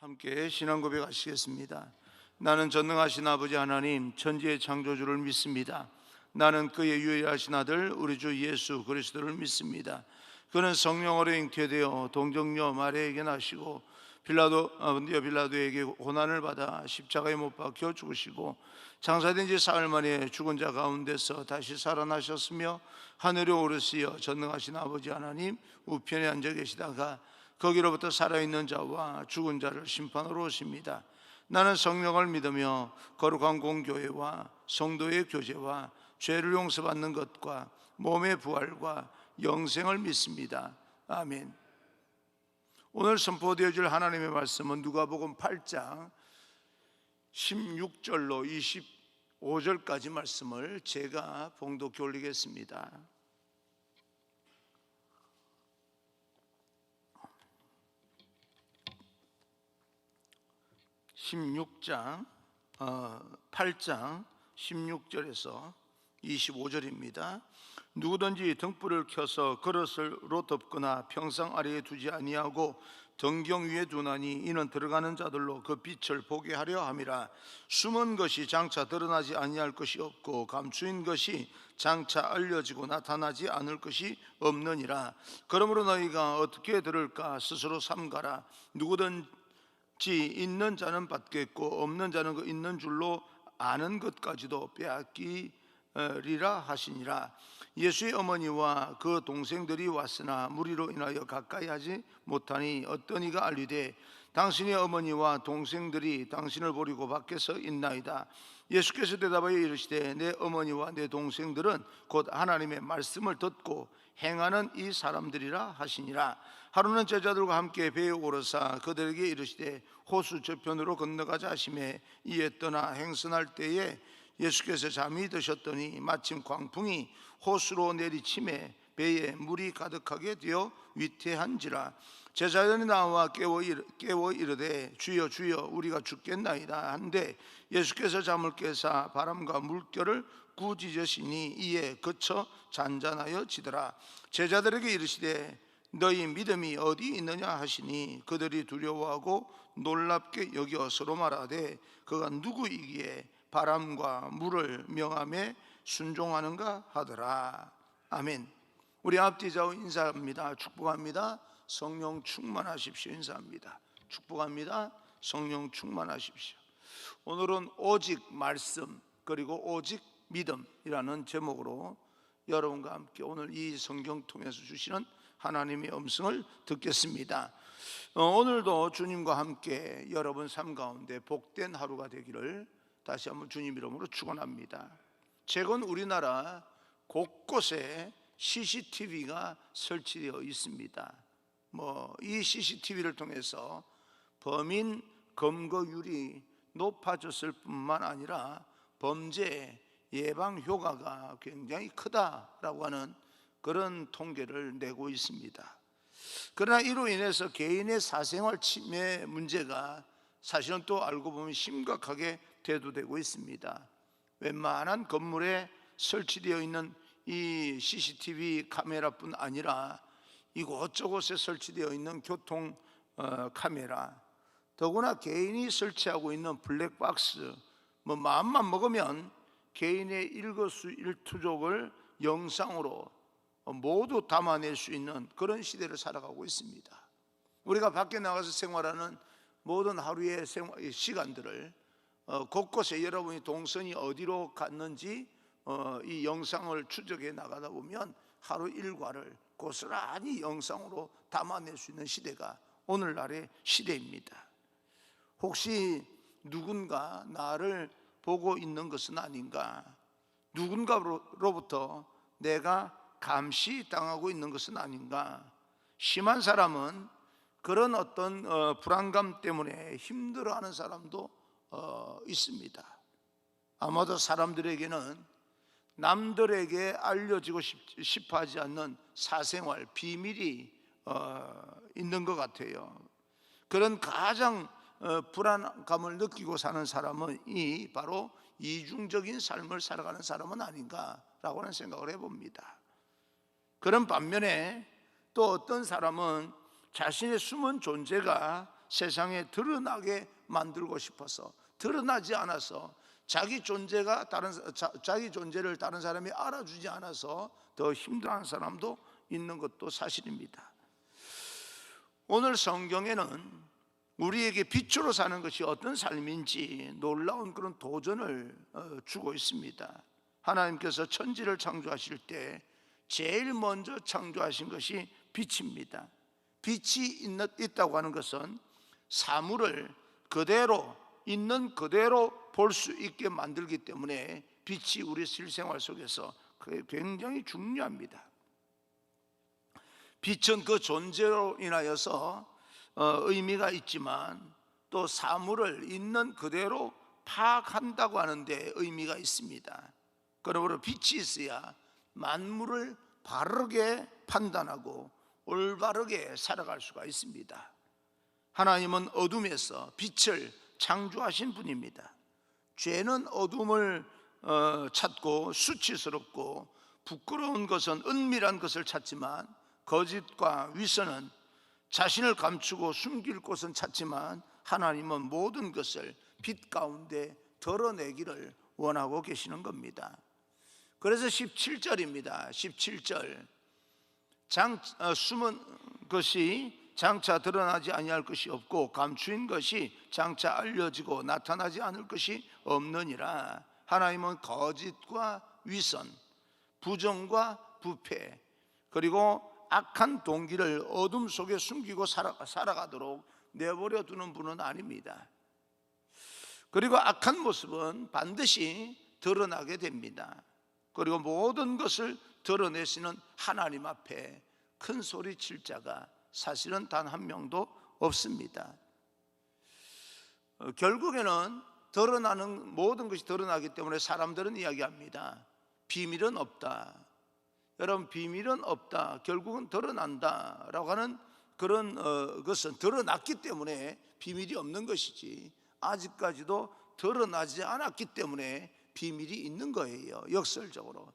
함께 신앙 고백하시겠습니다. 나는 전능하신 아버지 하나님 천지의 창조주를 믿습니다. 나는 그의 유일하신 아들 우리 주 예수 그리스도를 믿습니다. 그는 성령으로 잉태되어 동정녀 마리아에게 나시고 본디오 빌라도에게 고난을 받아 십자가에 못 박혀 죽으시고 장사된 지 사흘 만에 죽은 자 가운데서 다시 살아나셨으며 하늘에 오르시어 전능하신 아버지 하나님 우편에 앉아 계시다가 거기로부터 살아있는 자와 죽은 자를 심판하러 오십니다. 나는 성령을 믿으며 거룩한 공교회와 성도의 교제와 죄를 용서받는 것과 몸의 부활과 영생을 믿습니다. 아멘. 오늘 선포되어질 하나님의 말씀은 누가복음 8장 16절로 25절까지 말씀을 제가 봉독해 올리겠습니다. 8장 16절에서 25절입니다. 누구든지 등불을 켜서 그릇으로 덮거나 평상 아래에 두지 아니하고 등경 위에 두나니 이는 들어가는 자들로 그 빛을 보게 하려 함이라. 숨은 것이 장차 드러나지 아니할 것이 없고 감추인 것이 장차 알려지고 나타나지 않을 것이 없느니라. 그러므로 너희가 어떻게 들을까 스스로 삼가라. 누구든지 있는 자는 받겠고 없는 자는 그 있는 줄로 아는 것까지도 빼앗기리라 하시니라. 예수의 어머니와 그 동생들이 왔으나 무리로 인하여 가까이 하지 못하니 어떤 이가 알리되 당신의 어머니와 동생들이 당신을 버리고 밖에서 있나이다. 예수께서 대답하여 이르시되 내 어머니와 내 동생들은 곧 하나님의 말씀을 듣고 행하는 이 사람들이라 하시니라. 하루는 제자들과 함께 배에 오르사 그들에게 이르시되 호수 저편으로 건너가자 하시매 이에 떠나 행선할 때에 예수께서 잠이 드셨더니 마침 광풍이 호수로 내리치매 배에 물이 가득하게 되어 위태한지라. 제자들이 나와 깨워 이르되 주여 주여 우리가 죽겠나이다 한데 예수께서 잠을 깨사 바람과 물결을 꾸짖으시니 이에 그쳐 잔잔하여 지더라. 제자들에게 이르시되 너희 믿음이 어디 있느냐 하시니 그들이 두려워하고 놀랍게 여겨 서로 말하되 그가 누구이기에 바람과 물을 명함에 순종하는가 하더라. 아멘. 우리 앞뒤좌우 인사합니다. 축복합니다. 성령 충만하십시오. 인사합니다. 축복합니다. 성령 충만하십시오. 오늘은 오직 말씀 그리고 오직 믿음이라는 제목으로 여러분과 함께 오늘 이 성경 통해서 주시는 하나님의 음성을 듣겠습니다. 오늘도 주님과 함께 여러분 삶 가운데 복된 하루가 되기를 다시 한번 주님 이름으로 축원합니다. 최근 우리나라 곳곳에 CCTV가 설치되어 있습니다. 이 CCTV를 통해서 범인 검거율이 높아졌을 뿐만 아니라 범죄 예방 효과가 굉장히 크다라고 하는 그런 통계를 내고 있습니다. 그러나 이로 인해서 개인의 사생활 침해 문제가 사실은 또 알고 보면 심각하게 대두되고 있습니다. 웬만한 건물에 설치되어 있는 이 CCTV 카메라뿐 아니라 이곳저곳에 설치되어 있는 교통 카메라, 더구나 개인이 설치하고 있는 블랙박스, 마음만 먹으면 개인의 일거수일투족을 영상으로 모두 담아낼 수 있는 그런 시대를 살아가고 있습니다. 우리가 밖에 나가서 생활하는 모든 하루의 시간들을 곳곳에 여러분이 동선이 어디로 갔는지 이 영상을 추적해 나가다 보면 하루 일과를 고스란히 영상으로 담아낼 수 있는 시대가 오늘날의 시대입니다. 혹시 누군가 나를 보고 있는 것은 아닌가? 누군가로부터 내가 감시당하고 있는 것은 아닌가? 심한 사람은 그런 어떤 불안감 때문에 힘들어하는 사람도 있습니다. 아마도 사람들에게는 남들에게 알려지고 싶어 하지 않는 사생활, 비밀이 있는 것 같아요. 그런 가장 불안감을 느끼고 사는 사람은 바로 이중적인 삶을 살아가는 사람은 아닌가라고 하는 생각을 해봅니다. 그런 반면에 또 어떤 사람은 자신의 숨은 존재가 세상에 드러나게 만들고 싶어서, 드러나지 않아서 자기 존재를 다른 사람이 알아주지 않아서 더 힘들어하는 사람도 있는 것도 사실입니다. 오늘 성경에는 우리에게 빛으로 사는 것이 어떤 삶인지 놀라운 그런 도전을 주고 있습니다. 하나님께서 천지를 창조하실 때 제일 먼저 창조하신 것이 빛입니다. 빛이 있다고 하는 것은 사물을 그대로 있는 그대로 볼 수 있게 만들기 때문에 빛이 우리 실생활 속에서 굉장히 중요합니다. 빛은 그 존재로 인하여서 의미가 있지만 또 사물을 있는 그대로 파악한다고 하는데 의미가 있습니다. 그러므로 빛이 있어야 만물을 바르게 판단하고 올바르게 살아갈 수가 있습니다. 하나님은 어둠에서 빛을 창조하신 분입니다. 죄는 어둠을 찾고 수치스럽고 부끄러운 것은 은밀한 것을 찾지만 거짓과 위선은 자신을 감추고 숨길 곳은 찾지만 하나님은 모든 것을 빛 가운데 드러내기를 원하고 계시는 겁니다. 그래서 17절입니다. 17절 숨은 것이 장차 드러나지 아니할 것이 없고 감추인 것이 장차 알려지고 나타나지 않을 것이 없느니라. 하나님은 거짓과 위선, 부정과 부패, 그리고 악한 동기를 어둠 속에 숨기고 살아가도록 내버려 두는 분은 아닙니다. 그리고 악한 모습은 반드시 드러나게 됩니다. 그리고 모든 것을 드러내시는 하나님 앞에 큰 소리 칠 자가 사실은 단 한 명도 없습니다. 결국에는 드러나는 모든 것이 드러나기 때문에 사람들은 이야기합니다. 비밀은 없다. 여러분, 비밀은 없다, 결국은 드러난다라고 하는 그런 것은 드러났기 때문에 비밀이 없는 것이지 아직까지도 드러나지 않았기 때문에 비밀이 있는 거예요. 역설적으로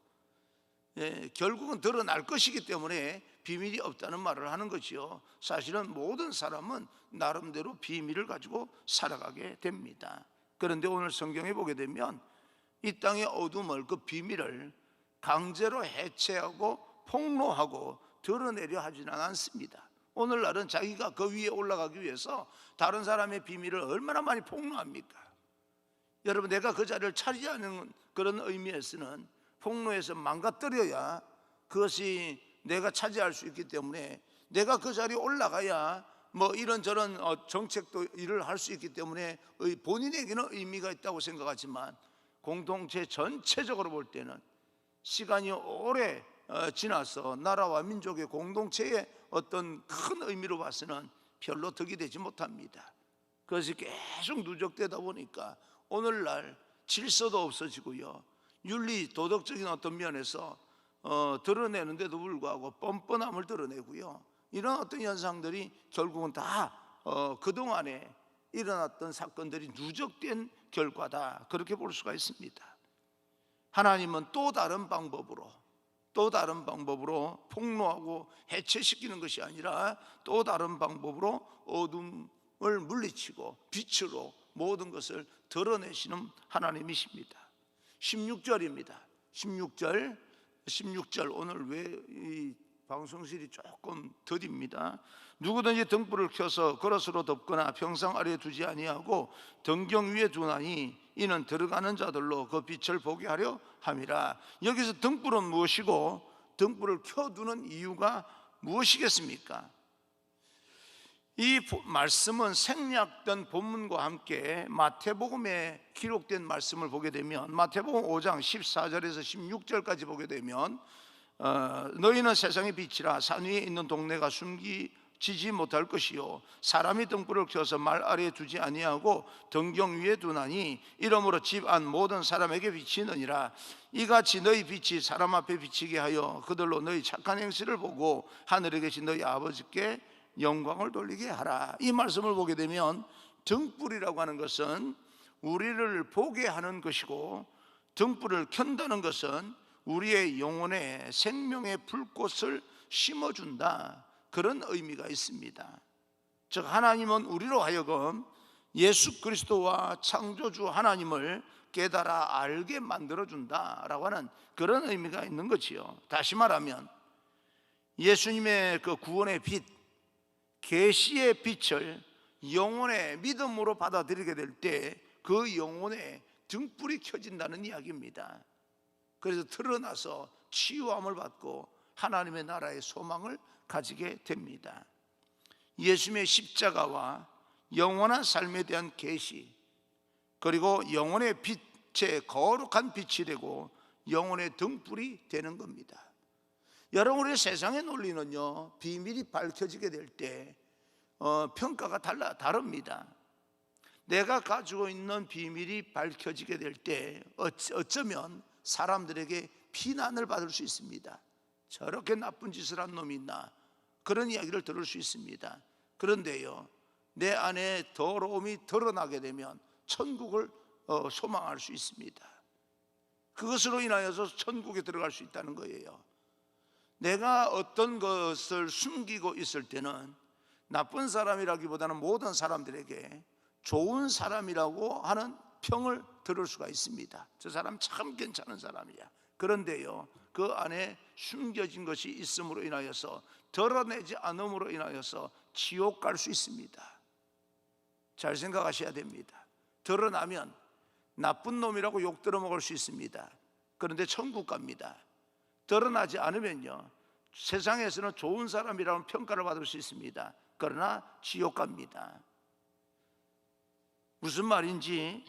결국은 드러날 것이기 때문에 비밀이 없다는 말을 하는 것이요, 사실은 모든 사람은 나름대로 비밀을 가지고 살아가게 됩니다. 그런데 오늘 성경에 보게 되면 이 땅의 어둠을, 그 비밀을 강제로 해체하고 폭로하고 드러내려 하지는 않습니다. 오늘날은 자기가 그 위에 올라가기 위해서 다른 사람의 비밀을 얼마나 많이 폭로합니까? 여러분, 내가 그 자리를 차지하는 그런 의미에서는 폭로해서 망가뜨려야 그것이 내가 차지할 수 있기 때문에, 내가 그 자리에 올라가야 뭐 이런저런 정책도 일을 할 수 있기 때문에 본인에게는 의미가 있다고 생각하지만 공동체 전체적으로 볼 때는 시간이 오래 지나서 나라와 민족의 공동체의 어떤 큰 의미로 봐서는 별로 득이 되지 못합니다. 그것이 계속 누적되다 보니까 오늘날 질서도 없어지고요, 윤리 도덕적인 어떤 면에서 드러내는데도 불구하고 뻔뻔함을 드러내고요, 이런 어떤 현상들이 결국은 다 그동안에 일어났던 사건들이 누적된 결과다, 그렇게 볼 수가 있습니다. 하나님은 또 다른 방법으로 폭로하고 해체시키는 것이 아니라 또 다른 방법으로 어둠을 물리치고 빛으로 모든 것을 드러내시는 하나님이십니다. 16절입니다. 16절 오늘 왜 이 방송실이 조금 더딥니다. 누구든지 등불을 켜서 그릇으로 덮거나 평상 아래에 두지 아니하고 등경 위에 두나니 이는 들어가는 자들로 그 빛을 보게 하려 함이라. 여기서 등불은 무엇이고 등불을 켜두는 이유가 무엇이겠습니까? 이 말씀은 생략된 본문과 함께 마태복음에 기록된 말씀을 보게 되면, 마태복음 5장 14절에서 16절까지 보게 되면 너희는 세상의 빛이라. 산 위에 있는 동네가 숨기지지 못할 것이요, 사람이 등불을 켜서 말 아래에 두지 아니하고 등경 위에 두나니 이러므로 집 안 모든 사람에게 비치느니라. 이같이 너희 빛이 사람 앞에 비치게 하여 그들로 너희 착한 행실을 보고 하늘에 계신 너희 아버지께 영광을 돌리게 하라. 이 말씀을 보게 되면 등불이라고 하는 것은 우리를 보게 하는 것이고, 등불을 켠다는 것은 우리의 영혼에 생명의 불꽃을 심어준다, 그런 의미가 있습니다. 즉 하나님은 우리로 하여금 예수 그리스도와 창조주 하나님을 깨달아 알게 만들어준다라고 하는 그런 의미가 있는 거지요. 다시 말하면 예수님의 그 구원의 빛, 계시의 빛을 영혼의 믿음으로 받아들이게 될 때 그 영혼에 등불이 켜진다는 이야기입니다. 그래서 드러나서 치유함을 받고 하나님의 나라의 소망을 가지게 됩니다. 예수님의 십자가와 영원한 삶에 대한 계시, 그리고 영혼의 빛의 거룩한 빛이 되고 영혼의 등불이 되는 겁니다. 여러분, 우리 세상의 논리는요, 비밀이 밝혀지게 될 때 평가가 다릅니다. 내가 가지고 있는 비밀이 밝혀지게 될 때 어쩌면 사람들에게 비난을 받을 수 있습니다. 저렇게 나쁜 짓을 한 놈이 있나, 그런 이야기를 들을 수 있습니다. 그런데요, 내 안에 더러움이 드러나게 되면 천국을 소망할 수 있습니다. 그것으로 인하여서 천국에 들어갈 수 있다는 거예요. 내가 어떤 것을 숨기고 있을 때는 나쁜 사람이라기보다는 모든 사람들에게 좋은 사람이라고 하는 평을 들을 수가 있습니다. 저 사람 참 괜찮은 사람이야. 그런데요, 그 안에 숨겨진 것이 있음으로 인하여서, 드러내지 않음으로 인하여서 지옥 갈 수 있습니다. 잘 생각하셔야 됩니다. 드러나면 나쁜 놈이라고 욕 들어먹을 수 있습니다. 그런데 천국 갑니다. 드러나지 않으면요, 세상에서는 좋은 사람이라는 평가를 받을 수 있습니다. 그러나 지옥 갑니다. 무슨 말인지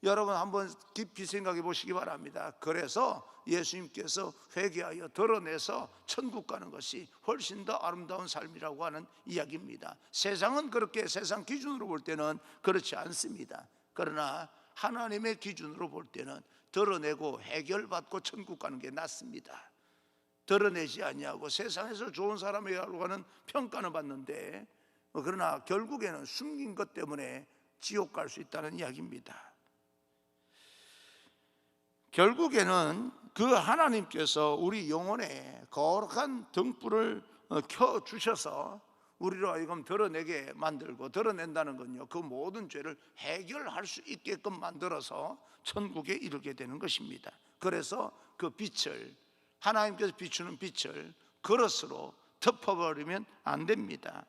여러분 한번 깊이 생각해 보시기 바랍니다. 그래서 예수님께서 회개하여 드러내서 천국 가는 것이 훨씬 더 아름다운 삶이라고 하는 이야기입니다. 세상은 그렇게, 세상 기준으로 볼 때는 그렇지 않습니다. 그러나 하나님의 기준으로 볼 때는 드러내고 해결받고 천국 가는 게 낫습니다. 드러내지 아니하고 세상에서 좋은 사람이라고 하는 평가는 받는데, 그러나 결국에는 숨긴 것 때문에 지옥 갈 수 있다는 이야기입니다. 결국에는 그 하나님께서 우리 영혼에 거룩한 등불을 켜주셔서 우리로 하여금 드러내게 만들고, 드러낸다는 건요, 그 모든 죄를 해결할 수 있게끔 만들어서 천국에 이르게 되는 것입니다. 그래서 그 빛을, 하나님께서 비추는 빛을 그릇으로 덮어버리면 안 됩니다.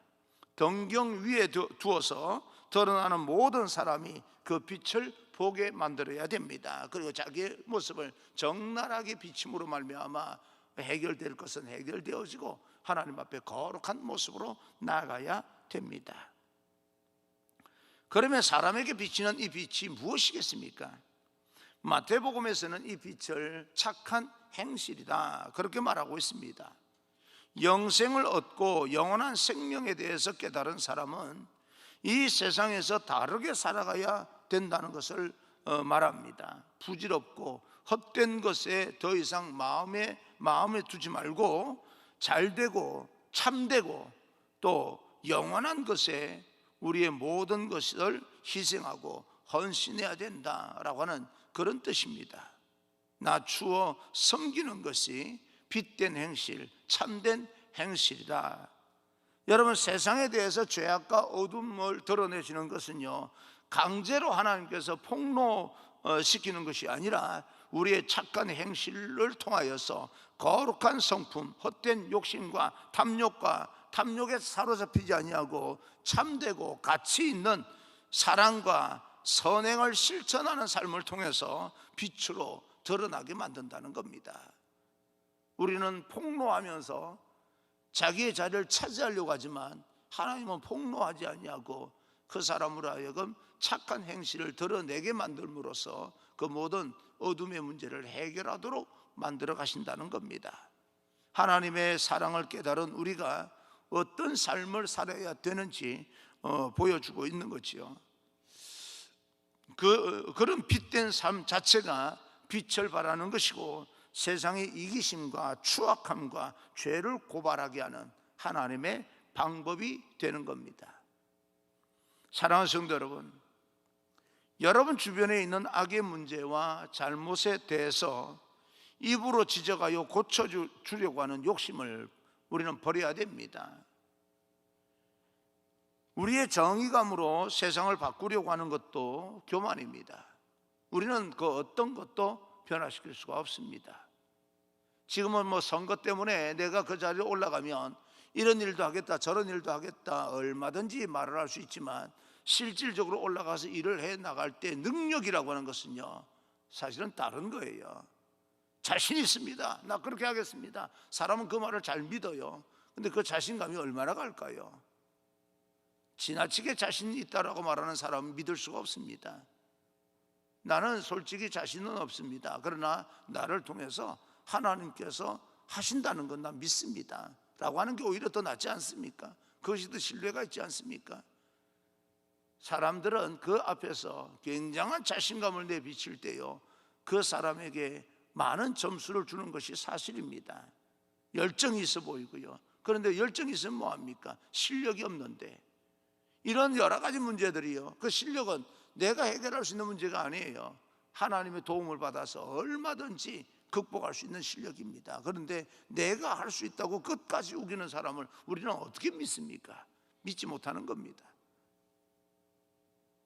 등경 위에 두어서 드러나는 모든 사람이 그 빛을 보게 만들어야 됩니다. 그리고 자기의 모습을 적나라하게 비침으로 말미암아 해결될 것은 해결되어지고 하나님 앞에 거룩한 모습으로 나아가야 됩니다. 그러면 사람에게 비치는 이 빛이 무엇이겠습니까? 마태복음에서는 이 빛을 착한 행실이다, 그렇게 말하고 있습니다. 영생을 얻고 영원한 생명에 대해서 깨달은 사람은 이 세상에서 다르게 살아가야 된다는 것을 말합니다. 부질없고 헛된 것에 더 이상 마음에 두지 말고 잘되고 참되고 또 영원한 것에 우리의 모든 것을 희생하고 헌신해야 된다라고 하는 그런 뜻입니다. 낮추어 섬기는 것이 빛된 행실, 참된 행실이다. 여러분, 세상에 대해서 죄악과 어둠을 드러내시는 것은요, 강제로 하나님께서 폭로시키는 것이 아니라 우리의 착한 행실을 통하여서 거룩한 성품, 헛된 욕심과 탐욕에 사로잡히지 아니하고 참되고 가치 있는 사랑과 선행을 실천하는 삶을 통해서 빛으로 드러나게 만든다는 겁니다. 우리는 폭로하면서 자기의 자리를 차지하려고 하지만 하나님은 폭로하지 아니하고 그 사람으로 하여금 착한 행실을 드러내게 만들므로써 그 모든 어둠의 문제를 해결하도록 만들어 가신다는 겁니다. 하나님의 사랑을 깨달은 우리가 어떤 삶을 살아야 되는지 보여주고 있는 거지요. 그런 빛된 삶 자체가 빛을 발하는 것이고 세상의 이기심과 추악함과 죄를 고발하게 하는 하나님의 방법이 되는 겁니다. 사랑하는 성도 여러분, 여러분 주변에 있는 악의 문제와 잘못에 대해서 입으로 지적하여 고쳐주려고 하는 욕심을 우리는 버려야 됩니다. 우리의 정의감으로 세상을 바꾸려고 하는 것도 교만입니다. 우리는 그 어떤 것도 변화시킬 수가 없습니다. 지금은 뭐 선거 때문에 내가 그 자리에 올라가면 이런 일도 하겠다 저런 일도 하겠다 얼마든지 말을 할 수 있지만, 실질적으로 올라가서 일을 해 나갈 때 능력이라고 하는 것은요, 사실은 다른 거예요. 자신 있습니다, 나 그렇게 하겠습니다. 사람은 그 말을 잘 믿어요. 근데 그 자신감이 얼마나 갈까요? 지나치게 자신 있다라고 말하는 사람은 믿을 수가 없습니다. 나는 솔직히 자신은 없습니다. 그러나 나를 통해서 하나님께서 하신다는 건 난 믿습니다 라고 하는 게 오히려 더 낫지 않습니까? 그것이 더 신뢰가 있지 않습니까? 사람들은 그 앞에서 굉장한 자신감을 내비칠 때요, 그 사람에게 많은 점수를 주는 것이 사실입니다. 열정이 있어 보이고요. 그런데 열정이 있으면 뭐합니까? 실력이 없는데. 이런 여러 가지 문제들이요, 그 실력은 내가 해결할 수 있는 문제가 아니에요. 하나님의 도움을 받아서 얼마든지 극복할 수 있는 실력입니다. 그런데 내가 할 수 있다고 끝까지 우기는 사람을 우리는 어떻게 믿습니까? 믿지 못하는 겁니다.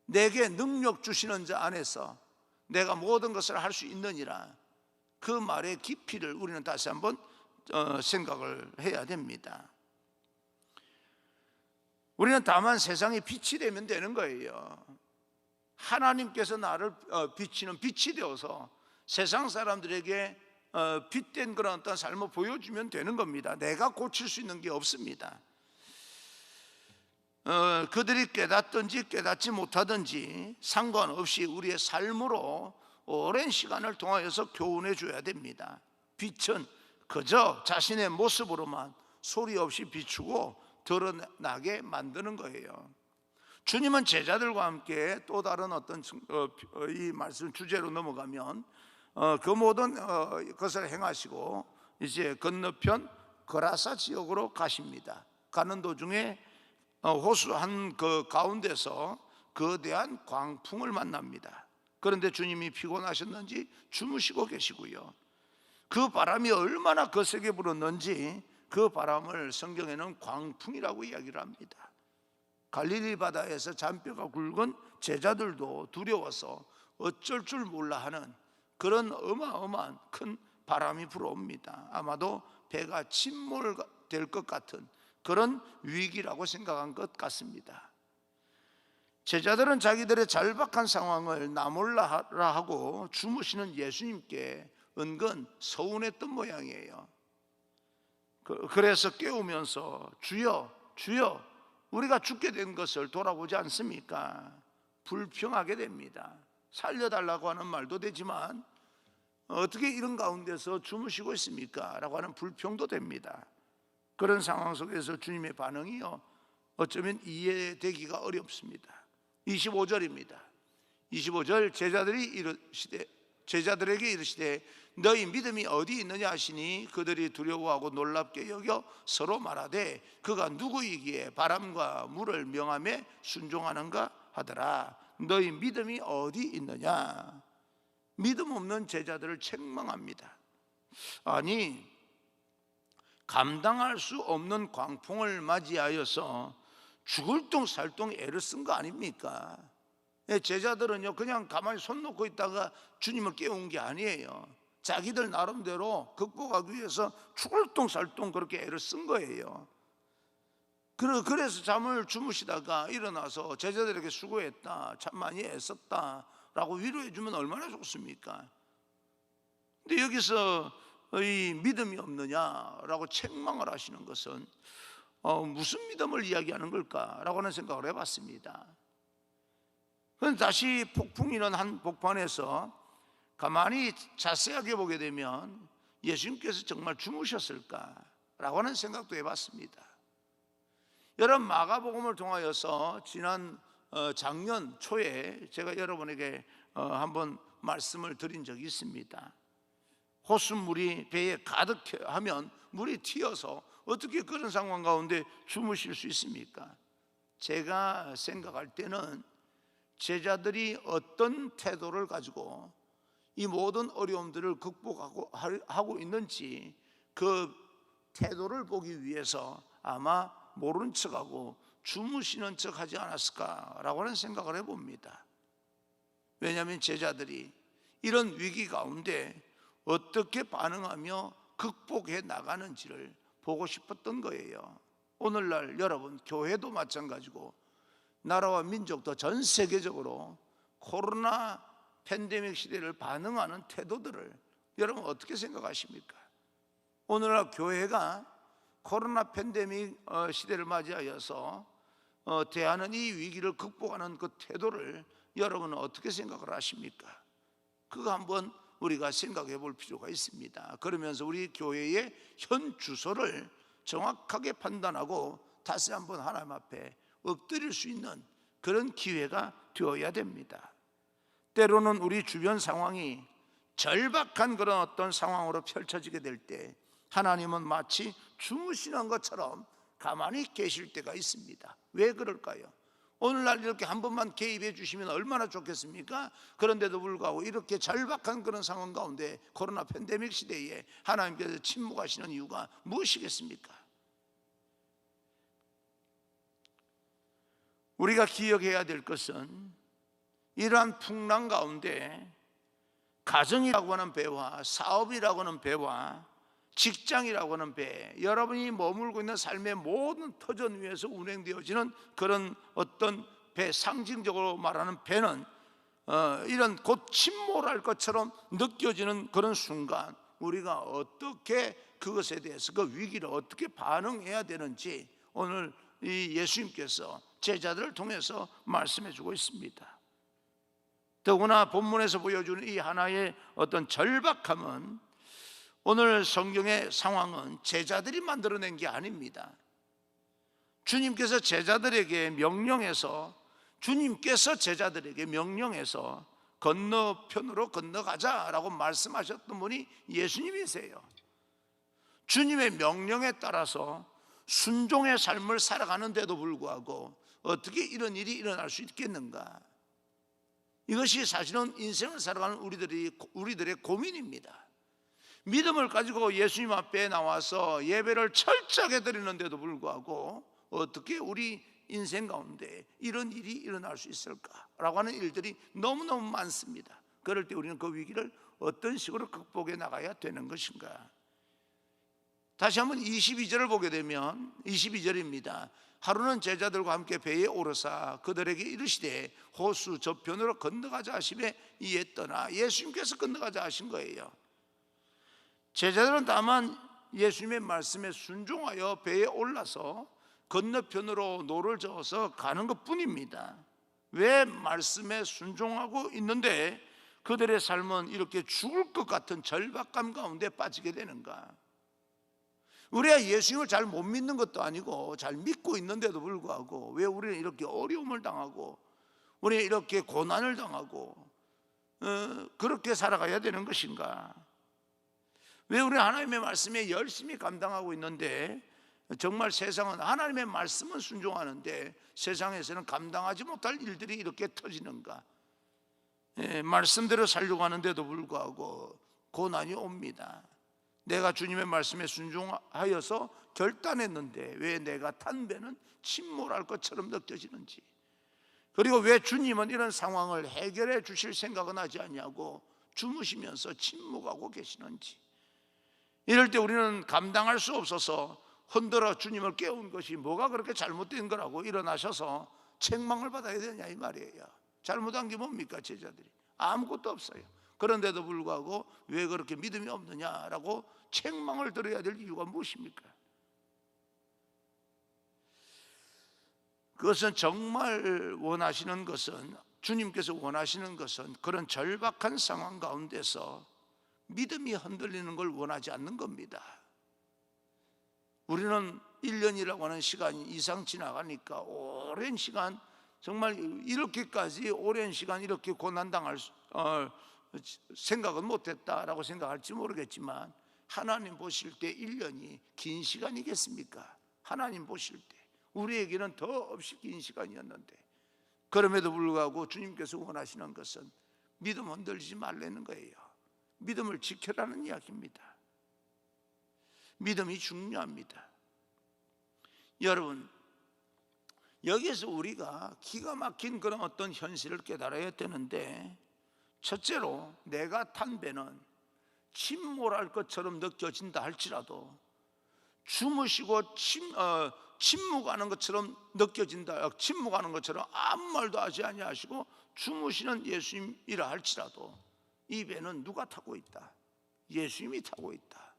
내게 능력 주시는 자 안에서 내가 모든 것을 할 수 있느니라, 그 말의 깊이를 우리는 다시 한번 생각을 해야 됩니다. 우리는 다만 세상에 빛이 되면 되는 거예요. 하나님께서 나를 비치는 빛이 되어서 세상 사람들에게 빛된 그런 어떤 삶을 보여주면 되는 겁니다. 내가 고칠 수 있는 게 없습니다. 그들이 깨닫든지 깨닫지 못하든지 상관없이 우리의 삶으로 오랜 시간을 통하여서 교훈해 줘야 됩니다. 빛은 그저 자신의 모습으로만 소리 없이 비추고 드러나게 만드는 거예요. 주님은 제자들과 함께 또 다른 어떤 이 말씀 주제로 넘어가면 그 모든 것을 행하시고 이제 건너편 거라사 지역으로 가십니다. 가는 도중에 호수 한 그 가운데서 거대한 광풍을 만납니다. 그런데 주님이 피곤하셨는지 주무시고 계시고요, 그 바람이 얼마나 거세게 불었는지 그 바람을 성경에는 광풍이라고 이야기를 합니다. 갈릴리 바다에서 잔뼈가 굵은 제자들도 두려워서 어쩔 줄 몰라 하는 그런 어마어마한 큰 바람이 불어옵니다. 아마도 배가 침몰될 것 같은 그런 위기라고 생각한 것 같습니다. 제자들은 자기들의 절박한 상황을 나 몰라 하고 주무시는 예수님께 은근 서운했던 모양이에요. 그래서 깨우면서 주여 주여 우리가 죽게 된 것을 돌아보지 않습니까? 불평하게 됩니다. 살려달라고 하는 말도 되지만 어떻게 이런 가운데서 주무시고 있습니까? 라고 하는 불평도 됩니다. 그런 상황 속에서 주님의 반응이요, 어쩌면 이해되기가 어렵습니다. 25절입니다. 25절 제자들에게 이르시되 너희 믿음이 어디 있느냐 하시니 그들이 두려워하고 놀랍게 여겨 서로 말하되 그가 누구이기에 바람과 물을 명하며 순종하는가 하더라. 너희 믿음이 어디 있느냐. 믿음 없는 제자들을 책망합니다. 아니, 감당할 수 없는 광풍을 맞이하여서 죽을 둥 살 둥 애를 쓴 거 아닙니까? 제자들은요 그냥 가만히 손 놓고 있다가 주님을 깨운 게 아니에요. 자기들 나름대로 극복하기 위해서 죽을 둥 살 둥 그렇게 애를 쓴 거예요. 그래서 잠을 주무시다가 일어나서 제자들에게 수고했다, 참 많이 애썼다 라고 위로해 주면 얼마나 좋습니까? 근데 여기서 이 믿음이 없느냐라고 책망을 하시는 것은 무슨 믿음을 이야기하는 걸까라고 하는 생각을 해봤습니다. 그런데 다시 폭풍이는 한 복판에서 가만히 자세하게 보게 되면 예수님께서 정말 주무셨을까라고 하는 생각도 해봤습니다. 여러분, 마가복음을 통하여서 지난 작년 초에 제가 여러분에게 한번 말씀을 드린 적이 있습니다. 호수물이 배에 가득하면 물이 튀어서 어떻게 그런 상황 가운데 주무실 수 있습니까? 제가 생각할 때는 제자들이 어떤 태도를 가지고 이 모든 어려움들을 극복하고 있는지 그 태도를 보기 위해서 아마 모른 척하고 주무시는 척 하지 않았을까라고 하는 생각을 해봅니다. 왜냐하면 제자들이 이런 위기 가운데 어떻게 반응하며 극복해 나가는지를 보고 싶었던 거예요. 오늘날 여러분, 교회도 마찬가지고 나라와 민족도 전 세계적으로 코로나 팬데믹 시대를 반응하는 태도들을 여러분 어떻게 생각하십니까? 오늘날 교회가 코로나 팬데믹 시대를 맞이하여서 대하는 이 위기를 극복하는 그 태도를 여러분은 어떻게 생각을 하십니까? 그거 한번 우리가 생각해 볼 필요가 있습니다. 그러면서 우리 교회의 현 주소를 정확하게 판단하고 다시 한번 하나님 앞에 엎드릴 수 있는 그런 기회가 되어야 됩니다. 때로는 우리 주변 상황이 절박한 그런 어떤 상황으로 펼쳐지게 될 때 하나님은 마치 주무시는 것처럼 가만히 계실 때가 있습니다. 왜 그럴까요? 오늘날 이렇게 한 번만 개입해 주시면 얼마나 좋겠습니까? 그런데도 불구하고 이렇게 절박한 그런 상황 가운데 코로나 팬데믹 시대에 하나님께서 침묵하시는 이유가 무엇이겠습니까? 우리가 기억해야 될 것은 이러한 풍랑 가운데 가정이라고 하는 배와 사업이라고 하는 배와 직장이라고 하는 배, 여러분이 머물고 있는 삶의 모든 터전 위에서 운행되어지는 그런 어떤 배, 상징적으로 말하는 배는 이런 곧 침몰할 것처럼 느껴지는 그런 순간 우리가 어떻게 그것에 대해서 그 위기를 어떻게 반응해야 되는지 오늘 이 예수님께서 제자들을 통해서 말씀해 주고 있습니다. 더구나 본문에서 보여주는 이 하나의 어떤 절박함은 오늘 성경의 상황은 제자들이 만들어낸 게 아닙니다. 주님께서 제자들에게 명령해서 건너편으로 건너가자라고 말씀하셨던 분이 예수님이세요. 주님의 명령에 따라서 순종의 삶을 살아가는데도 불구하고 어떻게 이런 일이 일어날 수 있겠는가? 이것이 사실은 인생을 살아가는 우리들의 고민입니다. 믿음을 가지고 예수님 앞에 나와서 예배를 철저하게 드리는데도 불구하고 어떻게 우리 인생 가운데 이런 일이 일어날 수 있을까라고 하는 일들이 너무너무 많습니다. 그럴 때 우리는 그 위기를 어떤 식으로 극복해 나가야 되는 것인가? 다시 한번 22절을 보게 되면 22절입니다. 하루는 제자들과 함께 배에 오르사 그들에게 이르시되 호수 저편으로 건너가자 하시매 이에 떠나 예수님께서 건너가자 하신 거예요. 제자들은 다만 예수님의 말씀에 순종하여 배에 올라서 건너편으로 노를 저어서 가는 것뿐입니다. 왜 말씀에 순종하고 있는데 그들의 삶은 이렇게 죽을 것 같은 절박감 가운데 빠지게 되는가? 우리가 예수님을 잘 못 믿는 것도 아니고 잘 믿고 있는데도 불구하고 왜 우리는 이렇게 어려움을 당하고 우리는 이렇게 고난을 당하고 그렇게 살아가야 되는 것인가? 왜 우리 하나님의 말씀에 열심히 감당하고 있는데 정말 세상은 하나님의 말씀은 순종하는데 세상에서는 감당하지 못할 일들이 이렇게 터지는가? 말씀대로 살려고 하는데도 불구하고 고난이 옵니다. 내가 주님의 말씀에 순종하여서 결단했는데 왜 내가 탄 배는 침몰할 것처럼 느껴지는지, 그리고 왜 주님은 이런 상황을 해결해 주실 생각은 하지 않냐고 주무시면서 침묵하고 계시는지, 이럴 때 우리는 감당할 수 없어서 흔들어 주님을 깨운 것이 뭐가 그렇게 잘못된 거라고 일어나셔서 책망을 받아야 되냐 이 말이에요. 잘못한 게 뭡니까? 제자들이 아무것도 없어요. 그런데도 불구하고 왜 그렇게 믿음이 없느냐라고 책망을 들어야 될 이유가 무엇입니까? 그것은 정말 원하시는 것은, 주님께서 원하시는 것은 그런 절박한 상황 가운데서 믿음이 흔들리는 걸 원하지 않는 겁니다. 우리는 1년이라고 하는 시간이 이상 지나가니까 오랜 시간, 정말 이렇게까지 오랜 시간 이렇게 고난당할 생각은 못했다라고 생각할지 모르겠지만 하나님 보실 때 1년이 긴 시간이겠습니까? 하나님 보실 때 우리에게는 더없이 긴 시간이었는데, 그럼에도 불구하고 주님께서 원하시는 것은 믿음 흔들리지 말라는 거예요. 믿음을 지켜라는 이야기입니다. 믿음이 중요합니다. 여러분, 여기에서 우리가 기가 막힌 그런 어떤 현실을 깨달아야 되는데, 첫째로 내가 탄 배는 침몰할 것처럼 느껴진다 할지라도 주무시고 침묵하는 것처럼 느껴진다, 침묵하는 것처럼 아무 말도 하지 아니하시고 주무시는 예수님이라 할지라도 이 배는 누가 타고 있다? 예수님이 타고 있다.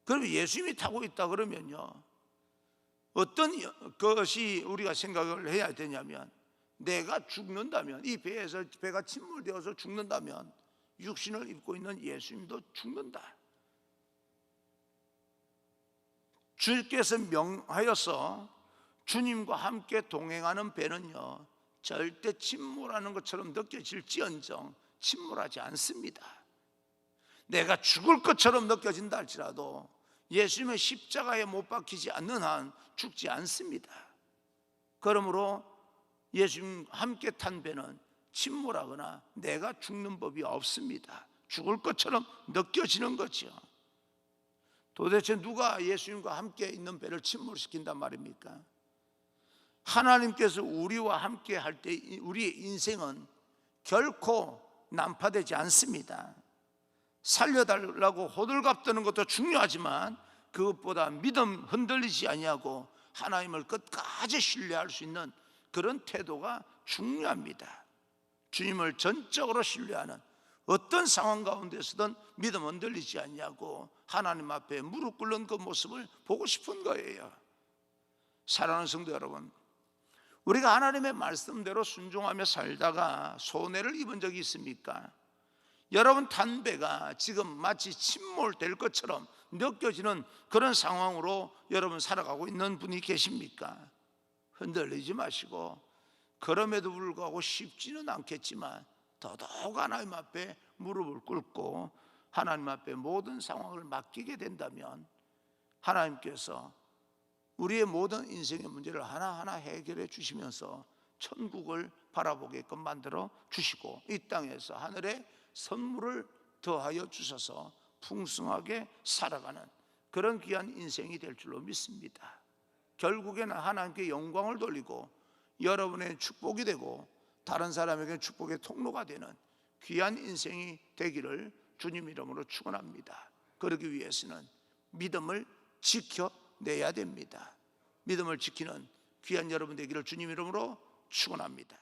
그럼 예수님이 타고 있다 그러면요, 어떤 것이 우리가 생각을 해야 되냐면, 내가 죽는다면, 이 배에서 배가 침몰되어서 죽는다면 육신을 입고 있는 예수님도 죽는다. 주께서 명하여서 주님과 함께 동행하는 배는요, 절대 침몰하는 것처럼 느껴질지언정 침몰하지 않습니다. 내가 죽을 것처럼 느껴진다 할지라도 예수님의 십자가에 못 박히지 않는 한 죽지 않습니다. 그러므로 예수님 함께 탄 배는 침몰하거나 내가 죽는 법이 없습니다. 죽을 것처럼 느껴지는 거죠. 도대체 누가 예수님과 함께 있는 배를 침몰시킨단 말입니까? 하나님께서 우리와 함께 할 때 우리의 인생은 결코 난파되지 않습니다. 살려달라고 호들갑 떠는 것도 중요하지만 그것보다 믿음 흔들리지 아니하고 하나님을 끝까지 신뢰할 수 있는 그런 태도가 중요합니다. 주님을 전적으로 신뢰하는, 어떤 상황 가운데서든 믿음 흔들리지 아니하고 하나님 앞에 무릎 꿇는 그 모습을 보고 싶은 거예요. 사랑하는 성도 여러분, 우리가 하나님의 말씀대로 순종하며 살다가 손해를 입은 적이 있습니까? 여러분 탄 배가 지금 마치 침몰될 것처럼 느껴지는 그런 상황으로 여러분 살아가고 있는 분이 계십니까? 흔들리지 마시고, 그럼에도 불구하고 쉽지는 않겠지만 더더욱 하나님 앞에 무릎을 꿇고 하나님 앞에 모든 상황을 맡기게 된다면 하나님께서 우리의 모든 인생의 문제를 하나하나 해결해 주시면서 천국을 바라보게끔 만들어 주시고 이 땅에서 하늘의 선물을 더하여 주셔서 풍성하게 살아가는 그런 귀한 인생이 될 줄로 믿습니다. 결국에는 하나님께 영광을 돌리고 여러분의 축복이 되고 다른 사람에게 축복의 통로가 되는 귀한 인생이 되기를 주님 이름으로 축원합니다. 그러기 위해서는 믿음을 지켜내야 됩니다. 믿음을 지키는 귀한 여러분 되기를 주님 이름으로 축원합니다.